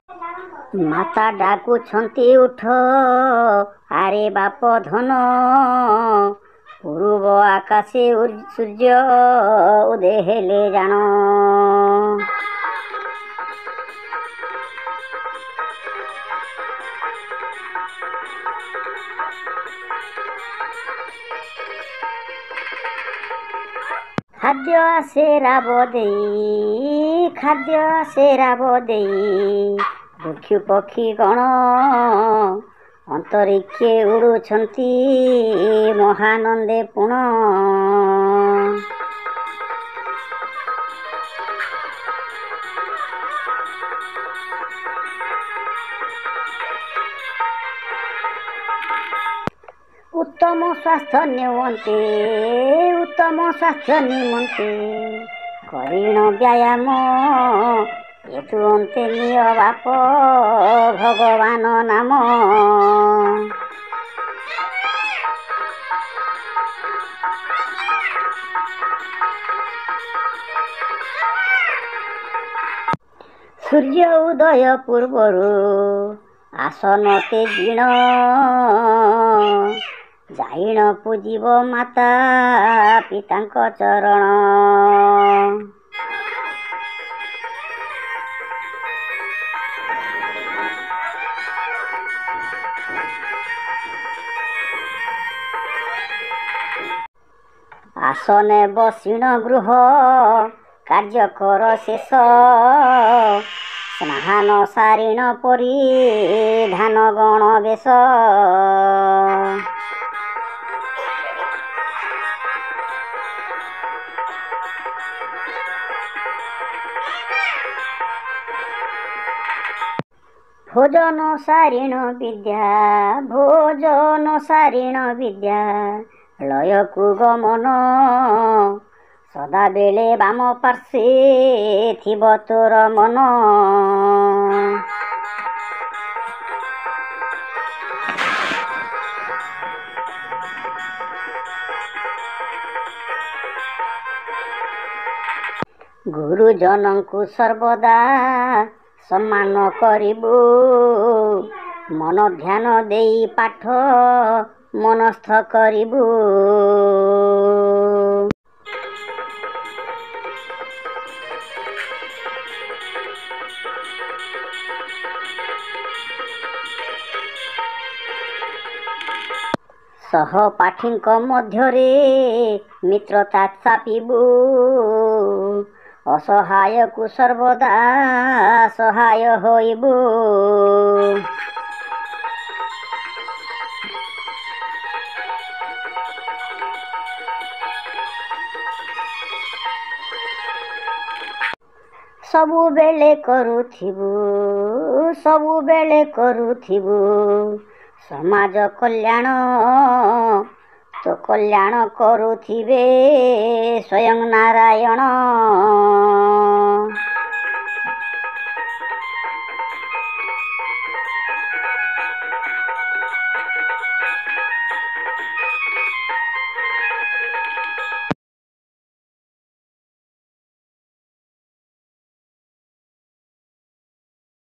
ମାତା ଡାକୁଛନ୍ତି ଉଠ, ଆରେ ବାପ ଧନ, ପୂର୍ବ ଆକାଶେ ସୂର୍ଯ୍ୟ ଉଦୟ ହେଲେ ଜାଣ। ଖାଦ୍ୟ ଆସେ ରାବ ଦେଇ, ଖାଦ୍ୟ ଆସେ ରାବ ଦେଇ, ପକ୍ଷୀ ପକ୍ଷୀ ଗଣ ଅନ୍ତରିକ୍ଷେ ଉଡ଼ୁଛନ୍ତି ମହାନନ୍ଦେ ପୁଣ। ଉତ୍ତମ ସ୍ୱାସ୍ଥ୍ୟ ନିମନ୍ତେ, ଉତ୍ତମ ସ୍ୱାସ୍ଥ୍ୟ ନିମନ୍ତେ କରିଣ ବ୍ୟାୟାମ, ଏତୁ ଅନ୍ତେ ନିଅ ବାପ ଭଗବାନ ନାମ। ସୂର୍ଯ୍ୟ ଉଦୟ ପୂର୍ବରୁ ଆସନତେ ଜିଣ, ଯାଇଣ ପୂଜିବ ମାତା ପିତାଙ୍କ ଚରଣ। ଆସନେ ବସିଣ ଗୃହ କାର୍ଯ୍ୟ କର ଶେଷ, ସ୍ନାନ ସାରିଣ ପରି ଧାନ ଗଣ ବେଶ। ଭୋଜନ ସାରିଣ ବିଦ୍ୟା, ଭୋଜନ ସାରିଣ ବିଦ୍ୟା, ଲୟକୁ ଗମନ, ସଦାବେଳେ ବାମ ପାର୍ଶ୍ୱେ ଥିବ ତୋର ମନ। ଗୁରୁଜନଙ୍କୁ ସର୍ବଦା ସମ୍ମାନ କରିବୁ, ମନ ଧ୍ୟାନ ଦେଇ ପାଠ ମନସ୍ଥ କରିବୁ। ସହପାଠୀଙ୍କ ମଧ୍ୟରେ ମିତ୍ରତା ଚାପିବୁ, ଅସହାୟକୁ ସର୍ବଦା ସହାୟ ହୋଇବୁ। ସବୁବେଳେ କରୁଥିବୁ, ସବୁବେଳେ କରୁଥିବୁ ସମାଜ କଲ୍ୟାଣ, ତୋ କଲ୍ୟାଣ କରୁଥିବେ ସ୍ୱୟଂ ନାରାୟଣ।